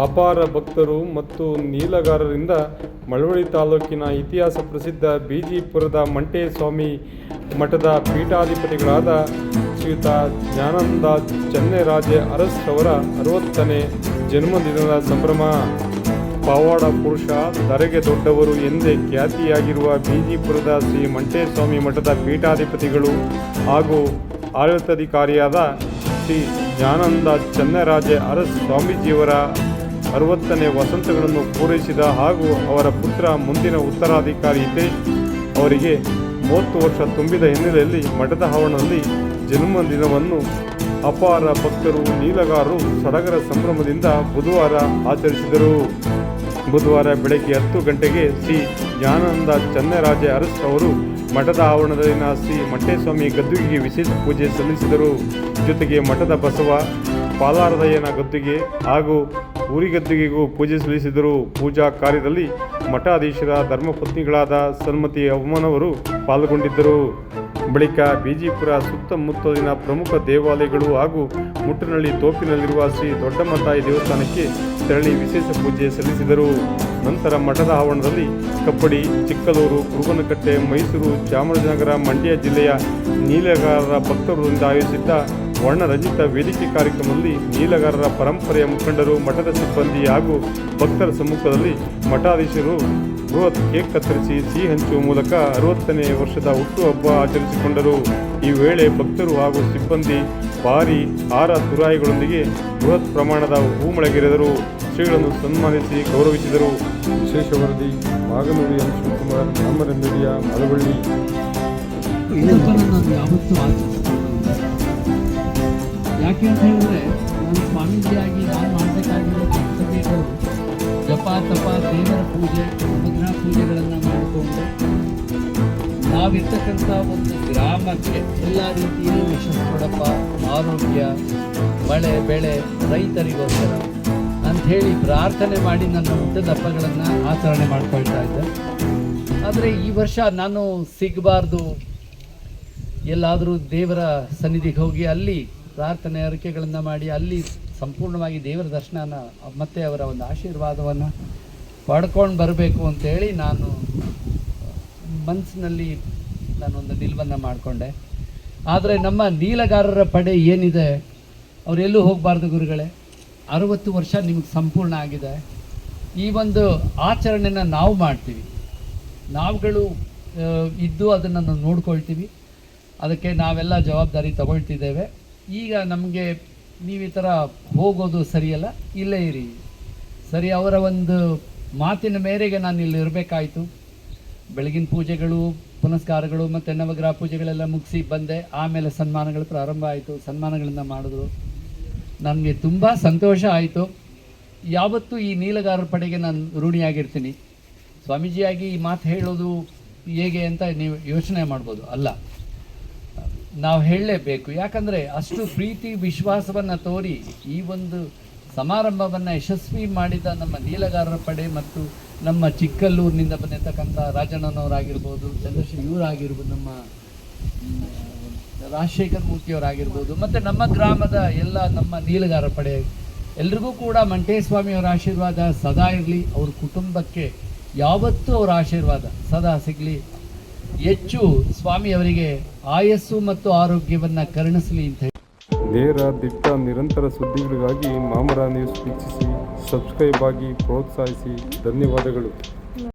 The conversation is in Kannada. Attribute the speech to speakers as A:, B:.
A: ಅಪಾರ ಭಕ್ತರು ಮತ್ತು ನೀಲಗಾರರಿಂದ ಮಳವಳ್ಳಿ ತಾಲೂಕಿನ ಇತಿಹಾಸ ಪ್ರಸಿದ್ಧ ಬಿಜಿಪುರದ ಮಂಟೇಸ್ವಾಮಿ ಮಠದ ಪೀಠಾಧಿಪತಿಗಳಾದ ಶ್ರೀಯುತ ಜ್ಞಾನಾನಂದ ಚೆನ್ನರಾಜೆ ಅರಸ್ ರವರ 60ನೇ ಜನ್ಮದಿನದ ಸಂಭ್ರಮ. ಪವಾಡ ಪುರುಷ, ಧರೆಗೆ ದೊಡ್ಡವರು ಎಂದೇ ಖ್ಯಾತಿಯಾಗಿರುವ ಬಿಜಿಪುರದ ಶ್ರೀ ಮಂಟೇಸ್ವಾಮಿ ಮಠದ ಪೀಠಾಧಿಪತಿಗಳು ಹಾಗೂ ಆಡಳಿತಾಧಿಕಾರಿಯಾದ ಶ್ರೀ ಜ್ಞಾನಾನಂದ ಚೆನ್ನರಾಜೆ ಅರಸ್ ಸ್ವಾಮೀಜಿಯವರ 60ನೇ ವಸಂತಗಳನ್ನು ಪೂರೈಸಿದ ಹಾಗೂ ಅವರ ಪುತ್ರ ಮುಂದಿನ ಉತ್ತರಾಧಿಕಾರಿ ಹಿತೇಶ್ ಅವರಿಗೆ 30 ವರ್ಷ ತುಂಬಿದ ಹಿನ್ನೆಲೆಯಲ್ಲಿ ಮಠದ ಆವರಣದಲ್ಲಿ ಜನ್ಮದಿನವನ್ನು ಅಪಾರ ಭಕ್ತರು, ನೀಲಗಾರರು ಸಡಗರ ಸಂಭ್ರಮದಿಂದ ಬುಧವಾರ ಆಚರಿಸಿದರು. ಬುಧವಾರ ಬೆಳಗ್ಗೆ 10 ಗಂಟೆಗೆ ಶ್ರೀ ಜ್ಞಾನಾನಂದ ಚೆನ್ನರಾಜೆ ಅರಸ್ ಅವರು ಮಠದ ಆವರಣದಲ್ಲಿನ ಶ್ರೀ ಮಂಟೇಸ್ವಾಮಿ ಗದ್ದುಗೆಗೆ ವಿಶೇಷ ಪೂಜೆ ಸಲ್ಲಿಸಿದರು. ಜೊತೆಗೆ ಮಠದ ಬಸವ ಪಾಲಾರದಯ್ಯನ ಗದ್ದುಗೆ ಹಾಗೂ ಊರಿಗದ್ದುಗೆಗೂ ಪೂಜೆ ಸಲ್ಲಿಸಿದರು. ಪೂಜಾ ಕಾರ್ಯದಲ್ಲಿ ಮಠಾಧೀಶರ ಧರ್ಮಪತ್ನಿಗಳಾದ ಸನ್ಮತಿ ಅವಮನವರು ಪಾಲ್ಗೊಂಡಿದ್ದರು. ಬಳಿಕ ಬಿಜಿಪುರ ಸುತ್ತಮುತ್ತಲಿನ ಪ್ರಮುಖ ದೇವಾಲಯಗಳು ಹಾಗೂ ಮುಟ್ಟನಹಳ್ಳಿ ತೋಪಿನಲ್ಲಿರುವ ಶ್ರೀ ದೊಡ್ಡಮ್ಮ ತಾಯಿ ದೇವಸ್ಥಾನಕ್ಕೆ ತೆರಳಿ ವಿಶೇಷ ಪೂಜೆ ಸಲ್ಲಿಸಿದರು. ನಂತರ ಮಠದ ಆವರಣದಲ್ಲಿ ಕಪ್ಪಡಿ, ಚಿಕ್ಕಲೂರು, ಕುರುಬನಕಟ್ಟೆ, ಮೈಸೂರು, ಚಾಮರಾಜನಗರ, ಮಂಡ್ಯ ಜಿಲ್ಲೆಯ ನೀಲಗಾರರ ಭಕ್ತರಿಂದ ಆಯೋಜಿಸಿದ್ದ ವರ್ಣರಂಜಿತ ವೇದಿಕೆ ಕಾರ್ಯಕ್ರಮದಲ್ಲಿ ನೀಲಗಾರರ ಪರಂಪರೆಯ ಮುಖಂಡರು, ಮಠದ ಸಿಬ್ಬಂದಿ ಹಾಗೂ ಭಕ್ತರ ಸಮ್ಮುಖದಲ್ಲಿ ಮಠಾಧೀಶರು ಬೃಹತ್ ಕೇಕ್ ಕತ್ತರಿಸಿ ಸಿಹಿ ಹಂಚುವ ಮೂಲಕ 60ನೇ ವರ್ಷದ ಹುಟ್ಟುಹಬ್ಬ ಆಚರಿಸಿಕೊಂಡರು. ಈ ವೇಳೆ ಭಕ್ತರು ಹಾಗೂ ಸಿಬ್ಬಂದಿ ಭಾರೀ ಹಾರ ತುರಾಯಿಗಳೊಂದಿಗೆ ಬೃಹತ್ ಪ್ರಮಾಣದ ಹೂಮಳೆಗೆರೆದರು. ಶ್ರೀಗಳನ್ನು ಸನ್ಮಾನಿಸಿ ಗೌರವಿಸಿದರು. ವಿಶೇಷ ವರದಿ ಮಾಗನೂರಿ ಶಿವಕುಮಾರ್, ನಾಮರ ಮೀಡಿಯಾ, ಮಳವಳ್ಳಿ.
B: ಯಾಕೆ ಅಂತ ಹೇಳಿದ್ರೆ, ನಾನು ಸ್ವಾಮೀಜಿಯಾಗಿ ನಾನು ಮಾಡಬೇಕಾಗಿರೋ ಕರ್ತವ್ಯಗಳು ಜಪ, ತಪ, ದೇವರ ಪೂಜೆ, ಮುದ್ರಾ ಪೂಜೆಗಳನ್ನು ಮಾಡಿಕೊಂಡು ನಾವಿರ್ತಕ್ಕಂಥ ಒಂದು ಗ್ರಾಮಕ್ಕೆ ಎಲ್ಲ ರೀತಿಯಲ್ಲೂ ಯಶಸ್ಸು ಕೊಡಪ್ಪ, ಆರೋಗ್ಯ, ಮಳೆ ಬೆಳೆ, ರೈತರಿಗೋಸ್ಕರ ಅಂಥೇಳಿ ಪ್ರಾರ್ಥನೆ ಮಾಡಿ ನನ್ನ ಹುಟ್ಟಿದ ಹಬ್ಬಗಳನ್ನು ಆಚರಣೆ ಮಾಡ್ಕೊಳ್ತಾ ಇದ್ದೆ. ಆದರೆ ಈ ವರ್ಷ ನಾನು ಸಿಗಬಾರ್ದು, ಎಲ್ಲಾದರೂ ದೇವರ ಸನ್ನಿಧಿಗೆ ಹೋಗಿ ಅಲ್ಲಿ ಪ್ರಾರ್ಥನೆ ಅರಿಕೆಗಳನ್ನು ಮಾಡಿ ಅಲ್ಲಿ ಸಂಪೂರ್ಣವಾಗಿ ದೇವರ ದರ್ಶನನ ಮತ್ತು ಅವರ ಒಂದು ಆಶೀರ್ವಾದವನ್ನು ಪಡ್ಕೊಂಡು ಬರಬೇಕು ಅಂತೇಳಿ ನಾನು ಮನಸ್ಸಿನಲ್ಲಿ ನಾನೊಂದು ನಿಲುವನ್ನು ಮಾಡಿಕೊಂಡೆ. ಆದರೆ ನಮ್ಮ ನೀಲಗಾರರ ಪಡೆ ಏನಿದೆ, ಅವರೆಲ್ಲೂ ಹೋಗಬಾರ್ದು ಗುರುಗಳೇ. 60 ವರ್ಷ ನಿಮಗೆ ಸಂಪೂರ್ಣ ಆಗಿದೆ. ಈ ಒಂದು ಆಚರಣೆನ ನಾವು ಮಾಡ್ತೀವಿ, ನಾವುಗಳು ಇದ್ದು ಅದನ್ನು ನೋಡ್ಕೊಳ್ತೀವಿ. ಅದಕ್ಕೆ ನಾವೆಲ್ಲ ಜವಾಬ್ದಾರಿ ತಗೊಳ್ತಿದ್ದೇವೆ. ಈಗ ನಮಗೆ ನೀವು ಈ ಥರ ಹೋಗೋದು ಸರಿಯಲ್ಲ, ಇಲ್ಲೇ ಇರಿ. ಸರಿ, ಅವರ ಒಂದು ಮಾತಿನ ಮೇರೆಗೆ ನಾನು ಇಲ್ಲಿ ಇರಬೇಕಾಯಿತು. ಬೆಳಗಿನ ಪೂಜೆಗಳು, ಪುನಸ್ಕಾರಗಳು ಮತ್ತು ನವಗ್ರಹ ಪೂಜೆಗಳೆಲ್ಲ ಮುಗಿಸಿ ಬಂದೆ. ಆಮೇಲೆ ಸನ್ಮಾನಗಳು ಪ್ರಾರಂಭ ಆಯಿತು. ಸನ್ಮಾನಗಳನ್ನು ಮಾಡಿದ್ರು. ನನಗೆ ತುಂಬ ಸಂತೋಷ ಆಯಿತು. ಯಾವತ್ತೂ ಈ ನೀಲಗಾರರ ಪಡೆಗೆ ನಾನು ಋಣಿಯಾಗಿರ್ತೀನಿ. ಸ್ವಾಮೀಜಿಯಾಗಿ ಈ ಮಾತು ಹೇಳೋದು ಹೇಗೆ ಅಂತ ನೀವು ಯೋಚನೆ ಮಾಡ್ಬೋದು. ಅಲ್ಲ, ನಾವು ಹೇಳಲೇಬೇಕು. ಯಾಕಂದರೆ ಅಷ್ಟು ಪ್ರೀತಿ ವಿಶ್ವಾಸವನ್ನು ತೋರಿ ಈ ಒಂದು ಸಮಾರಂಭವನ್ನು ಯಶಸ್ವಿ ಮಾಡಿದ ನಮ್ಮ ನೀಲಗಾರರ ಪಡೆ ಮತ್ತು ನಮ್ಮ ಚಿಕ್ಕಲ್ಲೂರಿನಿಂದ ಬಂದಿರತಕ್ಕಂಥ ರಾಜಣ್ಣನವರಾಗಿರ್ಬೋದು, ಚಂದ್ರಶೇಖರ್ ಇವರಾಗಿರ್ಬೋದು, ನಮ್ಮ ರಾಜಶೇಖರ್ ಮೂರ್ತಿಯವರಾಗಿರ್ಬೋದು, ಮತ್ತು ನಮ್ಮ ಗ್ರಾಮದ ಎಲ್ಲ ನಮ್ಮ ನೀಲಗಾರ ಪಡೆ ಎಲ್ರಿಗೂ ಕೂಡ ಮಂಟೇಸ್ವಾಮಿಯವರ ಆಶೀರ್ವಾದ ಸದಾ ಇರಲಿ. ಅವ್ರ ಕುಟುಂಬಕ್ಕೆ ಯಾವತ್ತೂ ಅವರ ಆಶೀರ್ವಾದ ಸದಾ ಸಿಗಲಿ. ಹೆಚ್ಚು ಸ್ವಾಮಿಯವರಿಗೆ ಆಯಸ್ಸು ಮತ್ತು ಆರೋಗ್ಯವನ್ನು ಕರುಣಿಸಲಿ ಅಂತ ಹೇಳಿ.
A: ನೇರ, ದಿಟ್ಟ, ನಿರಂತರ ಸುದ್ದಿಗಳಿಗಾಗಿ ಮಾಮರ ನ್ಯೂಸ್ ವೀಕ್ಷಿಸಿ, ಸಬ್ಸ್ಕ್ರೈಬ್ ಆಗಿ, ಪ್ರೋತ್ಸಾಹಿಸಿ. ಧನ್ಯವಾದಗಳು.